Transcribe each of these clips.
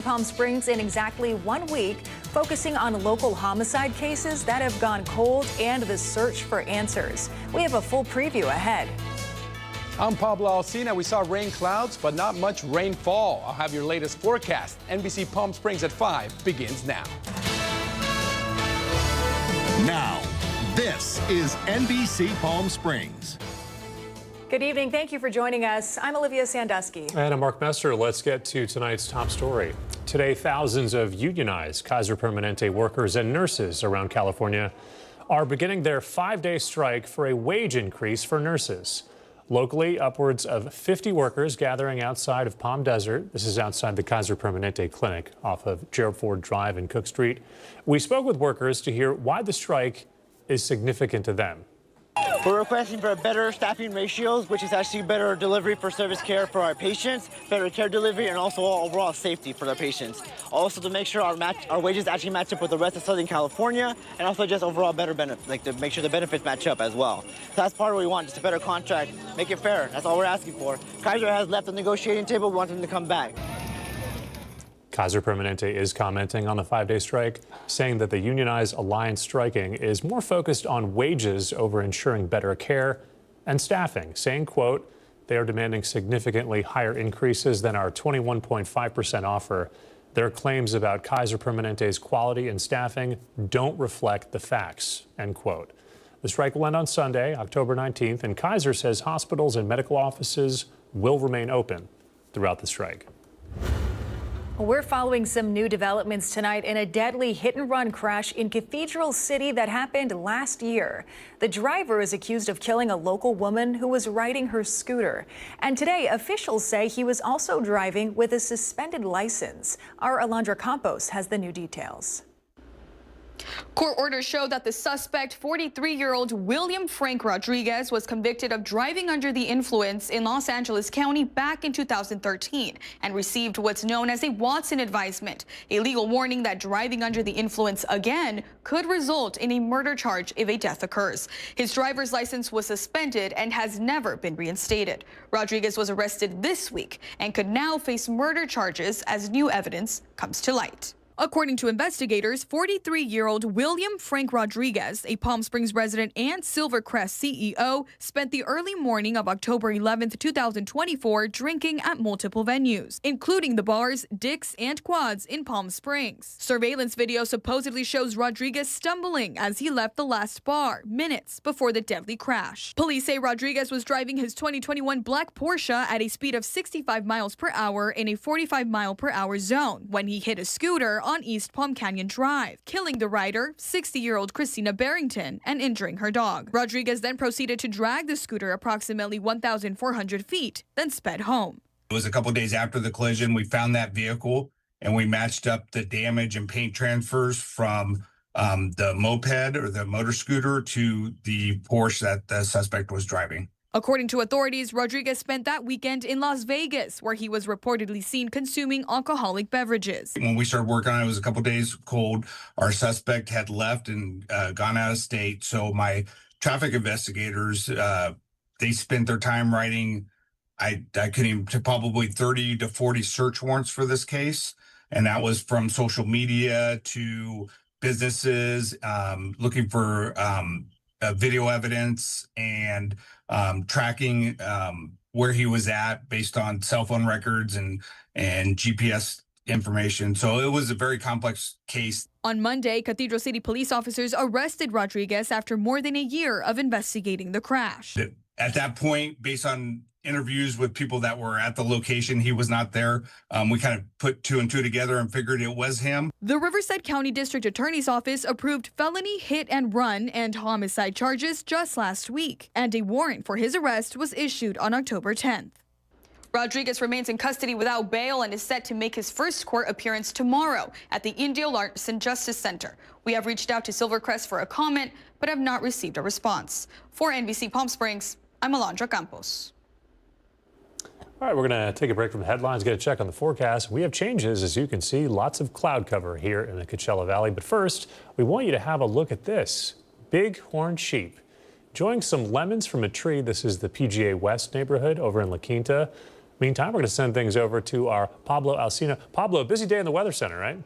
Palm Springs in exactly 1 week, focusing on local homicide cases that have gone cold and the search for answers. We have a full preview ahead. I'm Pablo Alcina. We saw rain clouds, but not much rainfall. I'll have your latest forecast. NBC Palm Springs at 5 begins now. Now, this is NBC Palm Springs. Good evening. Thank you for joining us. I'm Olivia Sandusky. And I'm Mark Messer. Let's get to tonight's top story. Today, thousands of unionized Kaiser Permanente workers and nurses around California are beginning their 5-day strike for a wage increase for nurses. Locally, upwards of 50 workers gathering outside of Palm Desert. This is outside the Kaiser Permanente clinic off of Gerald Ford Drive and Cook Street. We spoke with workers to hear why the strike is significant to them. We're requesting for better staffing ratios, which is actually better delivery for service care for our patients, better care delivery, and also overall safety for the patients. Also to make sure our wages actually match up with the rest of Southern California, and also just overall better benefits, like to make sure the benefits match up as well. So that's part of what we want, just a better contract, make it fair. That's all we're asking for. Kaiser has left the negotiating table. We want them to come back. Kaiser Permanente is commenting on the 5-day strike, saying that the unionized alliance striking is more focused on wages over ensuring better care and staffing, saying, quote, they are demanding significantly higher increases than our 21.5% offer. Their claims about Kaiser Permanente's quality and staffing don't reflect the facts, end quote. The strike will end on Sunday, October 19th, and Kaiser says hospitals and medical offices will remain open throughout the strike. We're following some new developments tonight in a deadly hit-and-run crash in Cathedral City that happened last year. The driver is accused of killing a local woman who was riding her scooter. And today, officials say he was also driving with a suspended license. Our Alondra Campos has the new details. Court orders show that the suspect, 43-year-old William Frank Rodriguez, was convicted of driving under the influence in Los Angeles County back in 2013 and received what's known as a Watson advisement, a legal warning that driving under the influence again could result in a murder charge if a death occurs. His driver's license was suspended and has never been reinstated. Rodriguez was arrested this week and could now face murder charges as new evidence comes to light. According to investigators, 43-year-old William Frank Rodriguez, a Palm Springs resident and Silvercrest CEO, spent the early morning of October 11, 2024, drinking at multiple venues, including the bars Dick's and Quads in Palm Springs. Surveillance video supposedly shows Rodriguez stumbling as he left the last bar minutes before the deadly crash. Police say Rodriguez was driving his 2021 black Porsche at a speed of 65 miles per hour in a 45-mile-per-hour zone when he hit a scooter on East Palm Canyon Drive, killing the rider, 60-year-old Christina Barrington, and injuring her dog. Rodriguez then proceeded to drag the scooter approximately 1,400 feet, then sped home. It was a couple of days after the collision. We found that vehicle and we matched up the damage and paint transfers from the moped or the motor scooter to the Porsche that the suspect was driving. According to authorities, Rodriguez spent that weekend in Las Vegas, where he was reportedly seen consuming alcoholic beverages. When we started working on it, it was a couple of days cold. Our suspect had left and gone out of state. So my traffic investigators, they spent their time writing, I couldn't to probably 30 to 40 search warrants for this case. And that was from social media to businesses looking for video evidence and tracking where he was at based on cell phone records and GPS information. So it was a very complex case. On Monday, Cathedral City police officers arrested Rodriguez after more than a year of investigating the crash. At that point, based on interviews with people that were at the location, he was not there. We kind of put 2 and 2 together and figured it was him. The Riverside County District Attorney's Office approved felony hit and run and homicide charges just last week, and a warrant for his arrest was issued on October 10th. Rodriguez remains in custody without bail and is set to make his first court appearance tomorrow at the Indio Larson Justice Center. We have reached out to Silvercrest for a comment, but have not received a response. For NBC Palm Springs, I'm Alondra Campos. All right, we're going to take a break from the headlines, get a check on the forecast. We have changes, as you can see, lots of cloud cover here in the Coachella Valley. But first, we want you to have a look at this bighorn sheep. Enjoying some lemons from a tree. This is the PGA West neighborhood over in La Quinta. Meantime, we're going to send things over to our Pablo Alcina. Pablo, busy day in the Weather Center, right?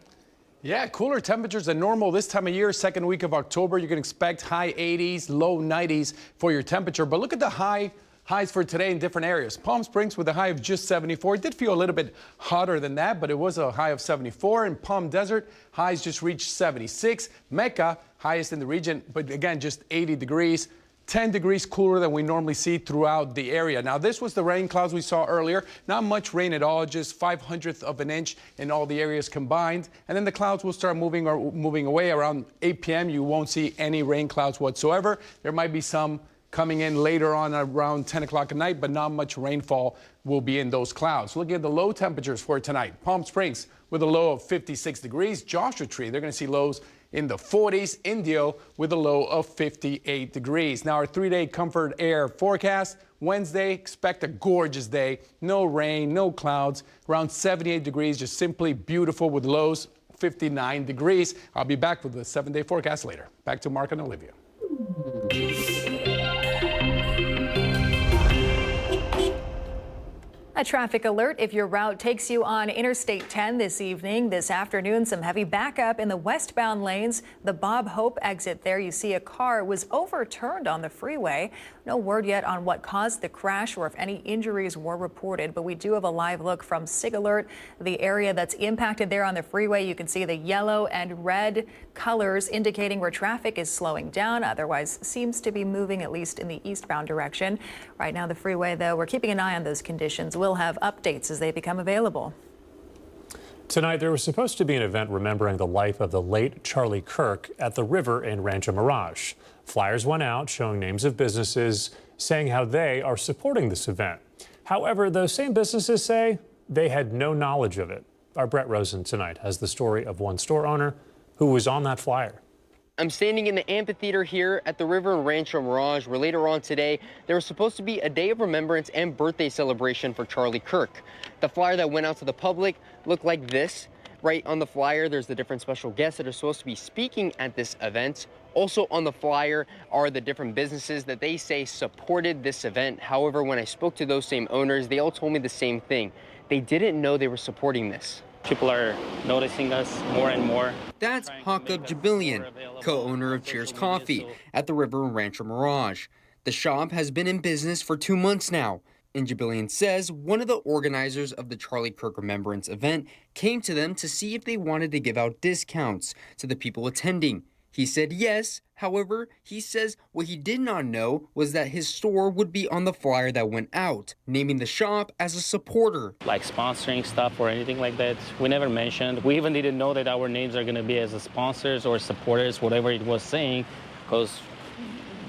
Yeah, cooler temperatures than normal this time of year. Second week of October, you can expect high 80s, low 90s for your temperature. But look at the highs for today in different areas. Palm Springs with a high of just 74. It did feel a little bit hotter than that, but it was a high of 74. In Palm Desert, highs just reached 76. Mecca, highest in the region, but again, just 80 degrees. 10 degrees cooler than we normally see throughout the area. Now, this was the rain clouds we saw earlier. Not much rain at all, just 0.05 of an inch in all the areas combined. And then the clouds will start moving away around 8 p.m. You won't see any rain clouds whatsoever. There might be some coming in later on around 10 o'clock at night, but not much rainfall will be in those clouds. Looking at the low temperatures for tonight. Palm Springs with a low of 56 degrees. Joshua Tree, they're going to see lows in the 40s. Indio with a low of 58 degrees. Now our 3-day comfort air forecast. Wednesday, expect a gorgeous day. No rain, no clouds. Around 78 degrees, just simply beautiful with lows 59 degrees. I'll be back with the 7-day forecast later. Back to Mark and Olivia. A traffic alert if your route takes you on Interstate 10 this evening. This afternoon, some heavy backup in the westbound lanes. The Bob Hope exit there, you see a car was overturned on the freeway. No word yet on what caused the crash or if any injuries were reported, but we do have a live look from SIG Alert. The area that's impacted there on the freeway, you can see the yellow and red colors indicating where traffic is slowing down. Otherwise, seems to be moving at least in the eastbound direction. Right now, the freeway, though, we're keeping an eye on those conditions. We'll have updates as they become available. Tonight, there was supposed to be an event remembering the life of the late Charlie Kirk at the river in Rancho Mirage. Flyers went out showing names of businesses saying how they are supporting this event. However, those same businesses say they had no knowledge of it. Our Brett Rosen tonight has the story of one store owner who was on that flyer. I'm standing in the amphitheater here at the river in Rancho Mirage, where later on today, there was supposed to be a day of remembrance and birthday celebration for Charlie Kirk. The flyer that went out to the public looked like this. Right on the flyer, there's the different special guests that are supposed to be speaking at this event. Also on the flyer are the different businesses that they say supported this event. However, when I spoke to those same owners, they all told me the same thing. They didn't know they were supporting this. People are noticing us more and more. That's Hakub Jabilian, co-owner of Cheers Coffee at the river in Rancho Mirage. The shop has been in business for 2 months now. And Jabilian says one of the organizers of the Charlie Kirk Remembrance event came to them to see if they wanted to give out discounts to the people attending. He said yes. However, he says what he did not know was that his store would be on the flyer that went out, naming the shop as a supporter. Like sponsoring stuff or anything like that, we never mentioned. We even didn't know that our names are going to be as sponsors or supporters, whatever it was saying, because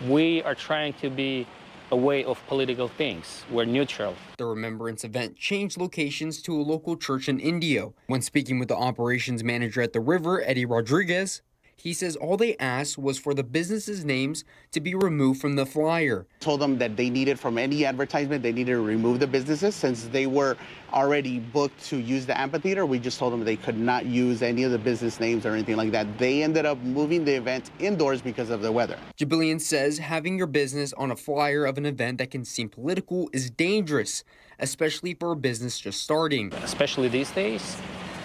we are trying to be away of political things. We're neutral. The remembrance event changed locations to a local church in Indio. When speaking with the operations manager at the river, Eddie Rodriguez, he says all they asked was for the businesses' names to be removed from the flyer. Told them that they needed, from any advertisement, they needed to remove the businesses since they were already booked to use the amphitheater. We just told them they could not use any of the business names or anything like that. They ended up moving the event indoors because of the weather. Jabilian says having your business on a flyer of an event that can seem political is dangerous, especially for a business just starting. Especially these days,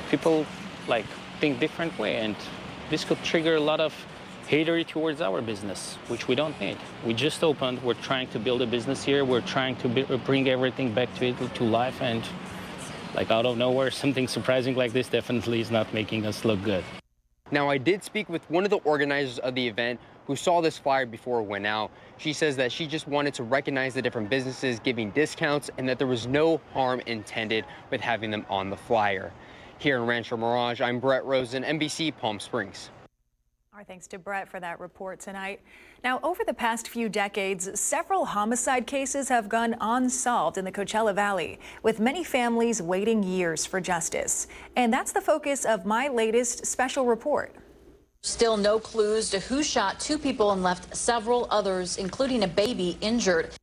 people think different way, and this could trigger a lot of hatery towards our business, which we don't need. We just opened. We're trying to build a business here. We're trying to bring everything back to life, and out of nowhere, something surprising like this definitely is not making us look good. Now, I did speak with one of the organizers of the event who saw this flyer before it went out. She says that she just wanted to recognize the different businesses giving discounts and that there was no harm intended with having them on the flyer. Here in Rancho Mirage, I'm Brett Rosen, NBC Palm Springs. Our thanks to Brett for that report tonight. Now, over the past few decades, several homicide cases have gone unsolved in the Coachella Valley, with many families waiting years for justice. And that's the focus of my latest special report. Still no clues to who shot 2 people and left several others, including a baby, injured.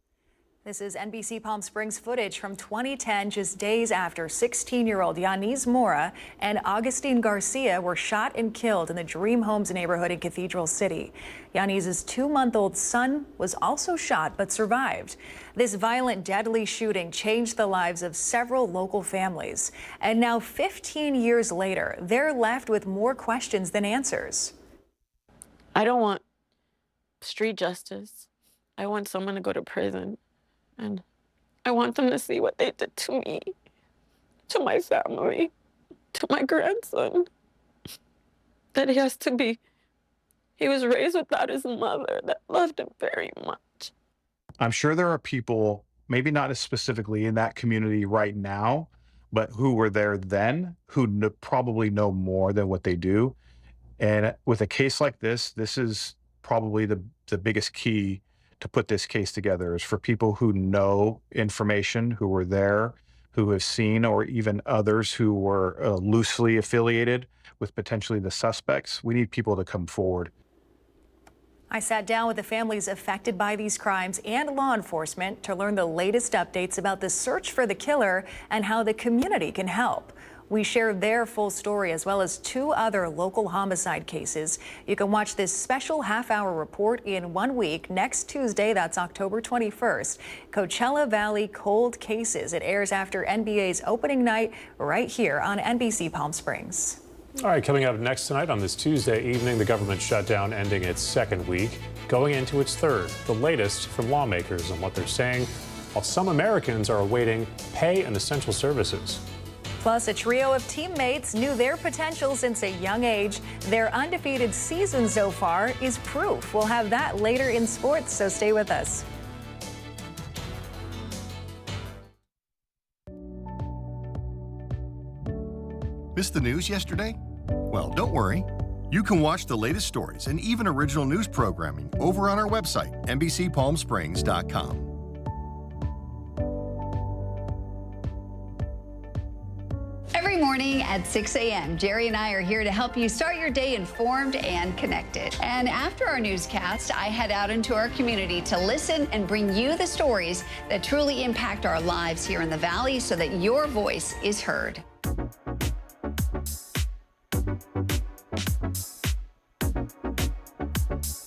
This is NBC Palm Springs footage from 2010, just days after 16-year-old Yanis Mora and Augustine Garcia were shot and killed in the Dream Homes neighborhood in Cathedral City. Yanis' 2-month-old son was also shot but survived. This violent, deadly shooting changed the lives of several local families. And now, 15 years later, they're left with more questions than answers. I don't want street justice. I want someone to go to prison. And I want them to see what they did to me, to my family, to my grandson. That he was raised without his mother that loved him very much. I'm sure there are people, maybe not as specifically in that community right now, but who were there then, who probably know more than what they do. And with a case like this is probably the biggest key to put this case together, is for people who know information, who were there, who have seen, or even others who were loosely affiliated with potentially the suspects. We need people to come forward. I sat down with the families affected by these crimes and law enforcement to learn the latest updates about the search for the killer and how the community can help. We shared their full story as well as 2 other local homicide cases. You can watch this special half-hour report in 1 week next Tuesday. That's October 21st. Coachella Valley Cold Cases. It airs after NBA's opening night right here on NBC Palm Springs. All right, coming up next tonight on this Tuesday evening, the government shutdown ending its 2nd week, going into its 3rd. The latest from lawmakers on what they're saying, while some Americans are awaiting pay and essential services. Plus, a trio of teammates knew their potential since a young age. Their undefeated season so far is proof. We'll have that later in sports, so stay with us. Missed the news yesterday? Well, don't worry. You can watch the latest stories and even original news programming over on our website, NBCPalmSprings.com. Every morning at 6 a.m., Jerry and I are here to help you start your day informed and connected. And after our newscast, I head out into our community to listen and bring you the stories that truly impact our lives here in the Valley so that your voice is heard.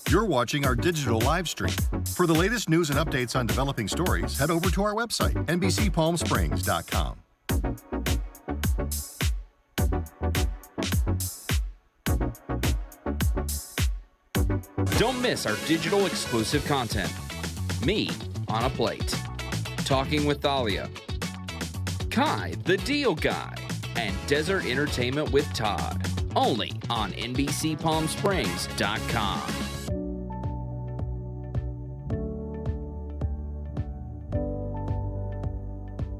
You're watching our digital live stream. For the latest news and updates on developing stories, head over to our website, NBCPalmSprings.com. Don't miss our digital exclusive content. Me on a Plate, Talking with Thalia, Kai the Deal Guy, and Desert Entertainment with Todd. Only on NBCPalmSprings.com.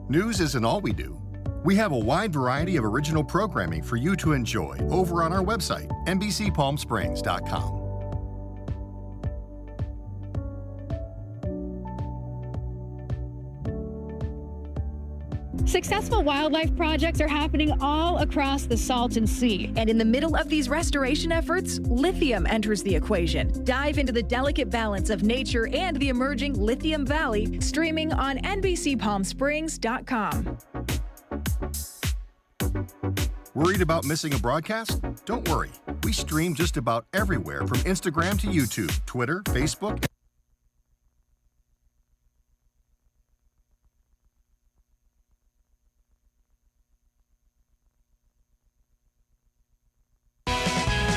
News isn't all we do. We have a wide variety of original programming for you to enjoy over on our website, NBCPalmSprings.com. Successful wildlife projects are happening all across the Salton Sea. And in the middle of these restoration efforts, lithium enters the equation. Dive into the delicate balance of nature and the emerging Lithium Valley, streaming on NBCPalmSprings.com. Worried about missing a broadcast? Don't worry. We stream just about everywhere from Instagram to YouTube, Twitter, Facebook.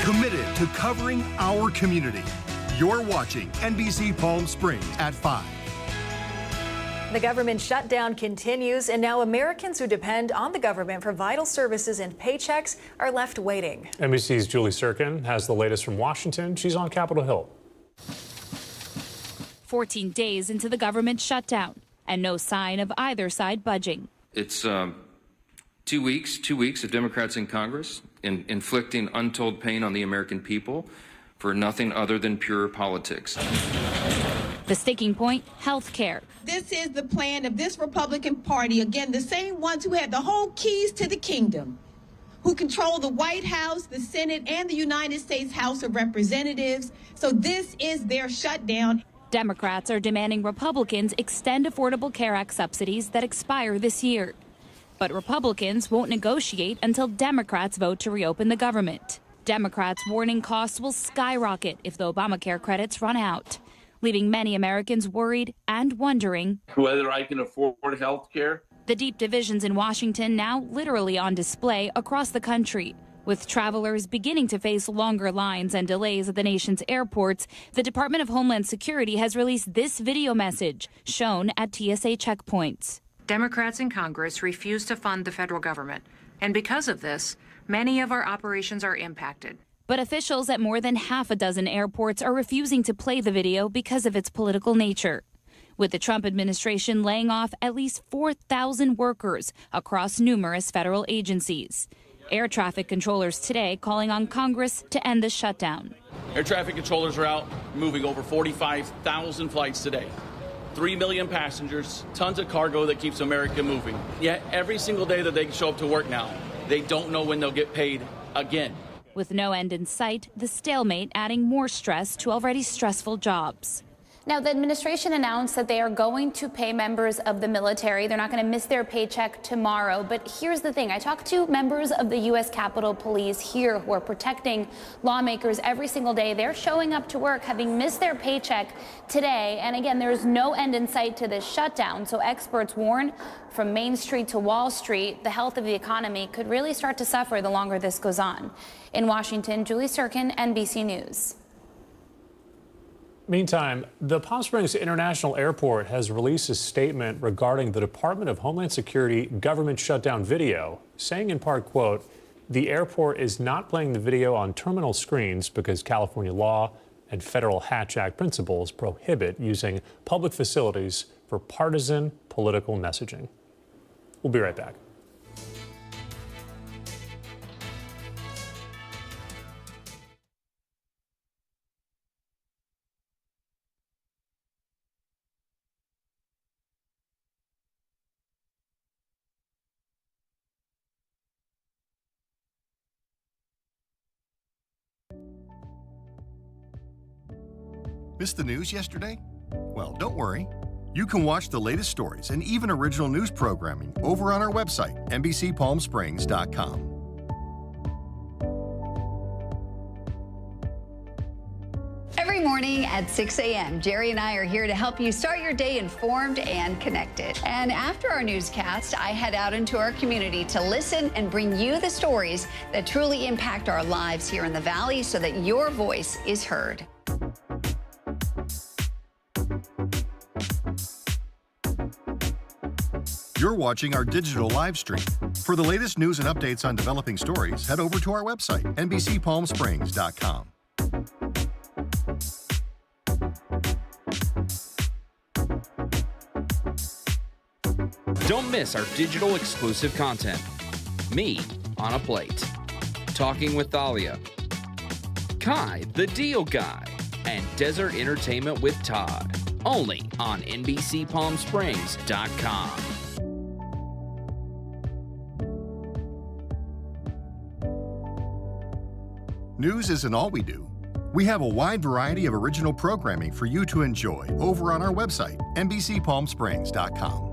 Committed to covering our community. You're watching NBC Palm Springs at 5. The government shutdown continues, and now Americans who depend on the government for vital services and paychecks are left waiting. NBC's Julie Sirkin has the latest from Washington. She's on Capitol Hill. 14 days into the government shutdown, and no sign of either side budging. It's 2 weeks of Democrats in Congress inflicting untold pain on the American people for nothing other than pure politics. The sticking point, health care. This is the plan of this Republican Party. Again, the same ones who had the whole keys to the kingdom, who control the White House, the Senate, and the United States House of Representatives. So this is their shutdown. Democrats are demanding Republicans extend Affordable Care Act subsidies that expire this year. But Republicans won't negotiate until Democrats vote to reopen the government. Democrats warning costs will skyrocket if the Obamacare credits run out, leaving many Americans worried and wondering whether I can afford health care. The deep divisions in Washington now literally on display across the country. With travelers beginning to face longer lines and delays at the nation's airports, the Department of Homeland Security has released this video message shown at TSA checkpoints. Democrats in Congress refuse to fund the federal government, and because of this, many of our operations are impacted. But officials at more than half a dozen airports are refusing to play the video because of its political nature. With the Trump administration laying off at least 4,000 workers across numerous federal agencies. Air traffic controllers today calling on Congress to end the shutdown. Air traffic controllers are out moving over 45,000 flights today. 3 million passengers, tons of cargo that keeps America moving. Yet every single day that they show up to work now, they don't know when they'll get paid again. With no end in sight, the stalemate adding more stress to already stressful jobs. Now, the administration announced that they are going to pay members of the military. They're not going to miss their paycheck tomorrow. But here's the thing. I talked to members of the U.S. Capitol Police here who are protecting lawmakers every single day. They're showing up to work having missed their paycheck today. And again, there's no end in sight to this shutdown. So experts warn from Main Street to Wall Street, the health of the economy could really start to suffer the longer this goes on. In Washington, Julie Sturkin, NBC News. Meantime, the Palm Springs International Airport has released a statement regarding the Department of Homeland Security government shutdown video, saying in part, quote, "The airport is not playing the video on terminal screens because California law and federal Hatch Act principles prohibit using public facilities for partisan political messaging." We'll be right back. Missed the news yesterday? Well, don't worry. You can watch the latest stories and even original news programming over on our website, NBCPalmSprings.com. Every morning at 6 a.m., Jerry and I are here to help you start your day informed and connected. And after our newscast, I head out into our community to listen and bring you the stories that truly impact our lives here in the Valley so that your voice is heard. You're watching our digital live stream. For the latest news and updates on developing stories, head over to our website, NBCPalmSprings.com. Don't miss our digital exclusive content. Me on a Plate, Talking with Thalia, Kai the Deal Guy, and Desert Entertainment with Todd. Only on NBCPalmSprings.com. News isn't all we do. We have a wide variety of original programming for you to enjoy over on our website, NBCPalmSprings.com.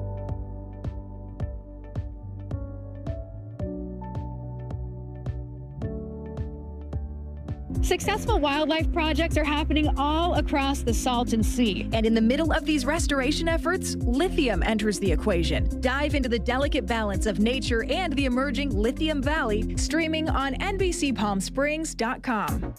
Successful wildlife projects are happening all across the Salton Sea. And in the middle of these restoration efforts, lithium enters the equation. Dive into the delicate balance of nature and the emerging Lithium Valley, streaming on NBCPalmSprings.com.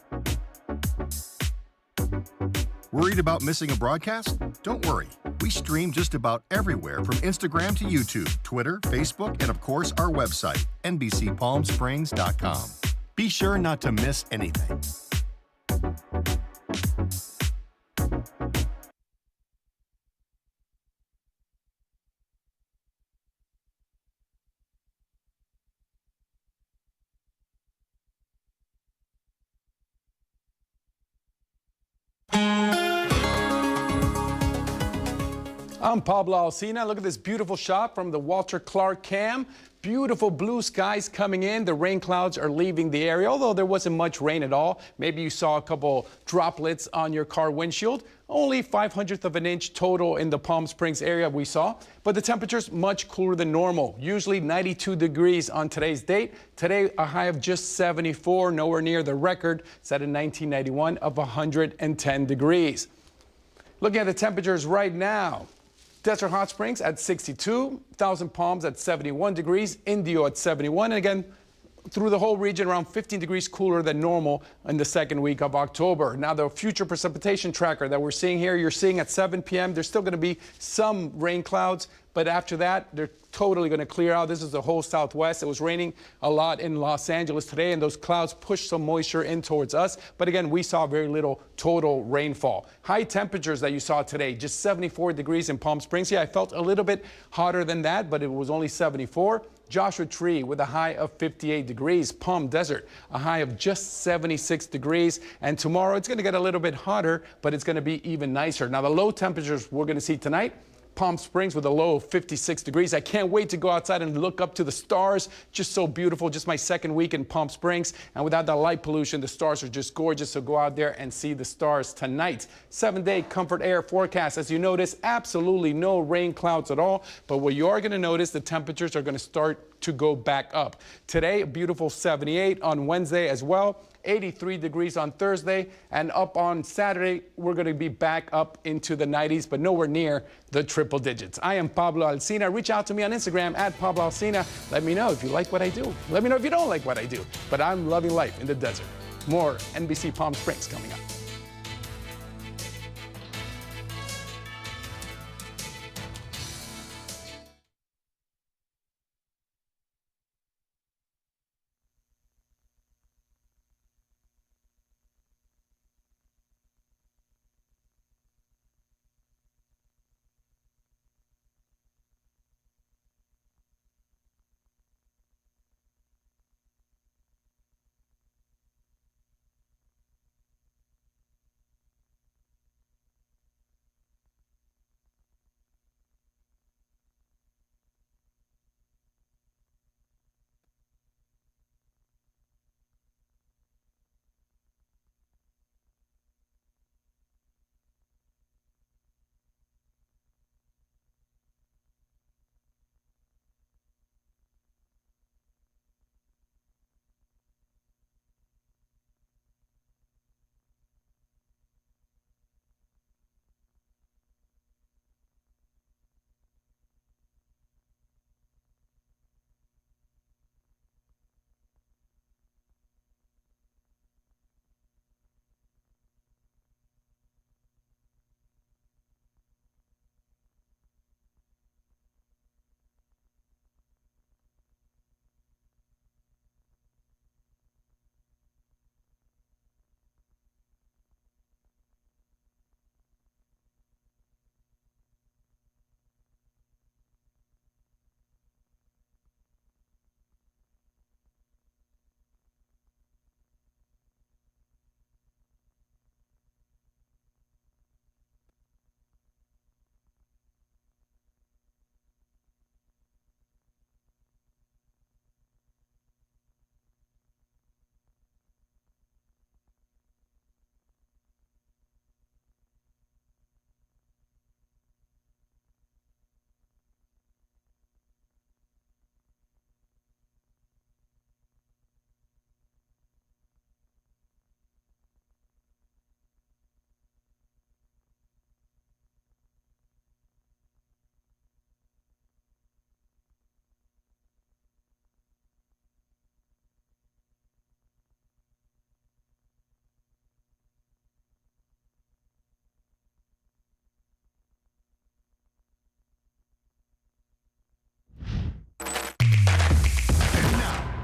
Worried about missing a broadcast? Don't worry. We stream just about everywhere from Instagram to YouTube, Twitter, Facebook, and of course our website, NBCPalmSprings.com. Be sure not to miss anything. I'm Pablo Alsina. Look at this beautiful shot from the Walter Clark Cam. Beautiful blue skies coming in. The rain clouds are leaving the area, although there wasn't much rain at all. Maybe you saw a couple droplets on your car windshield. Only 0.05 of an inch total in the Palm Springs area we saw, but the temperature's much cooler than normal. Usually 92 degrees on today's date. Today, a high of just 74, nowhere near the record set in 1991 of 110 degrees. Looking at the temperatures right now. Desert Hot Springs at 62, Thousand Palms at 71 degrees, Indio at 71, and again, through the whole region, around 15 degrees cooler than normal in the second week of October. Now, the future precipitation tracker that we're seeing here, you're seeing at 7 p.m., there's still going to be some rain clouds, but after that, they're totally going to clear out. This is the whole Southwest. It was raining a lot in Los Angeles today, and those clouds pushed some moisture in towards us. But again, we saw very little total rainfall. High temperatures that you saw today, just 74 degrees in Palm Springs. Yeah, I felt a little bit hotter than that, but it was only 74. Joshua Tree with a high of 58 degrees. Palm Desert, a high of just 76 degrees. And tomorrow it's going to get a little bit hotter, but it's going to be even nicer. Now, the low temperatures we're going to see tonight, Palm Springs with a low of 56 degrees. I can't wait to go outside and look up to the stars. Just so beautiful. Just my second week in Palm Springs. And without the light pollution, the stars are just gorgeous. So go out there and see the stars tonight. 7-day comfort air forecast. As you notice, absolutely no rain clouds at all. But what you are going to notice, the temperatures are going to start to go back up. Today, a beautiful 78 on Wednesday as well. 83 degrees on Thursday, and up on Saturday, we're going to be back up into the 90s, but nowhere near the triple digits. I am Pablo Alsina. Reach out to me on Instagram at Pablo Alsina. Let me know if you like what I do. Let me know if you don't like what I do. But I'm loving life in the desert. More NBC Palm Springs coming up.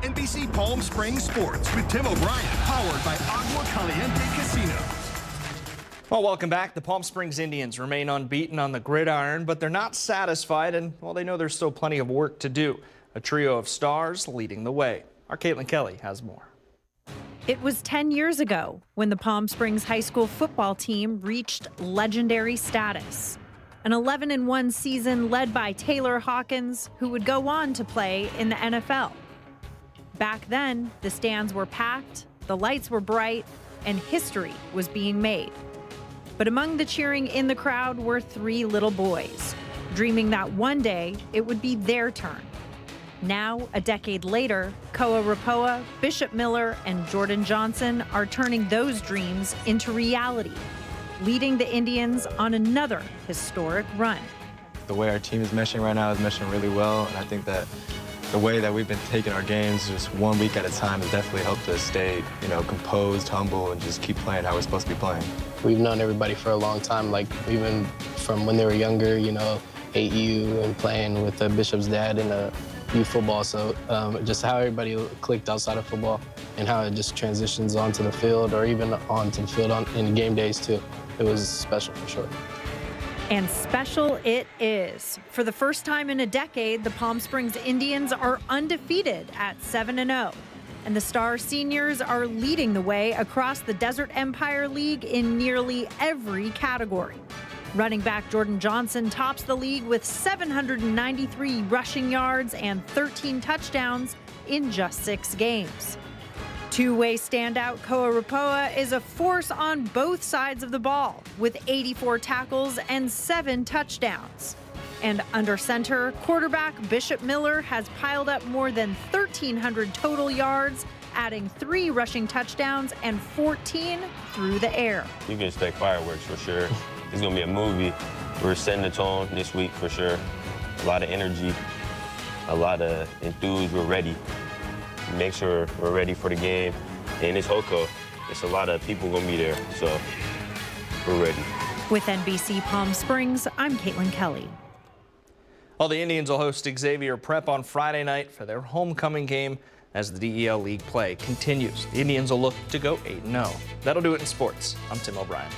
NBC Palm Springs Sports with Tim O'Brien, powered by Agua Caliente Casino. Well, welcome back. The Palm Springs Indians remain unbeaten on the gridiron, but they're not satisfied, and well, they know there's still plenty of work to do. A trio of stars leading the way. Our Caitlin Kelly has more. It was 10 years ago when the Palm Springs High School football team reached legendary status. an 11-1 season led by Taylor Hawkins, who would go on to play in the NFL. Back then, the stands were packed, the lights were bright, and history was being made. But among the cheering in the crowd were 3 little boys, dreaming that one day it would be their turn. Now, a decade later, Koa Rapoa, Bishop Miller, and Jordan Johnson are turning those dreams into reality, leading the Indians on another historic run. The way our team is meshing right now is meshing really well, and I think that the way that we've been taking our games just 1 week at a time has definitely helped us stay, composed, humble, and just keep playing how we're supposed to be playing. We've known everybody for a long time, like even from when they were younger, AU and playing with the Bishop's dad in youth football. So just how everybody clicked outside of football and how it just transitions onto the field or even onto the field in game days too. It was special for sure. And special it is. For the first time in a decade, the Palm Springs Indians are undefeated at 7-0. And the Star Seniors are leading the way across the Desert Empire League in nearly every category. Running back Jordan Johnson tops the league with 793 rushing yards and 13 touchdowns in just 6 games. Two-way standout Koa Rapoa is a force on both sides of the ball with 84 tackles and 7 touchdowns. And under center, quarterback Bishop Miller has piled up more than 1,300 total yards, adding 3 rushing touchdowns and 14 through the air. You can expect fireworks for sure. It's going to be a movie. We're setting the tone this week for sure. A lot of energy, a lot of enthused. We're ready. Make sure we're ready for the game. And it's HOCO. It's a lot of people going to be there, so we're ready. With NBC Palm Springs, I'm Caitlin Kelly. Well, the Indians will host Xavier Prep on Friday night for their homecoming game as the DEL League play continues. The Indians will look to go 8-0. That'll do it in sports. I'm Tim O'Brien.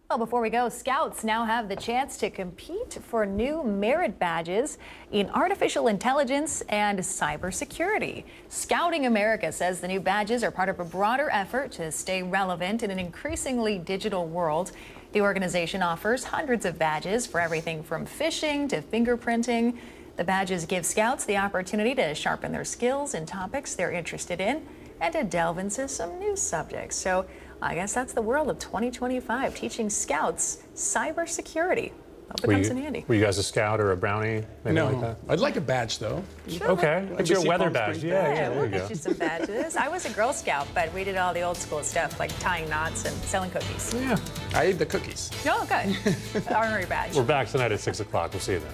Well, before we go, Scouts now have the chance to compete for new merit badges in artificial intelligence and cybersecurity. Scouting America says the new badges are part of a broader effort to stay relevant in an increasingly digital world. The organization offers hundreds of badges for everything from fishing to fingerprinting. The badges give Scouts the opportunity to sharpen their skills in topics they're interested in and to delve into some new subjects. So I guess that's the world of 2025, teaching Scouts cybersecurity. Hope it comes in handy. Were you guys a scout or a brownie? Maybe like No, that? I'd like a badge though. Okay, Like it's your a weather Palm badge. Springs Yeah, badge. yeah, there you We'll go. get you some badges. I was a Girl Scout, but we did all the old school stuff like tying knots and selling cookies. Yeah. I ate the cookies. Oh, good. Honorary badge. We're back tonight at 6 o'clock. We'll see you then.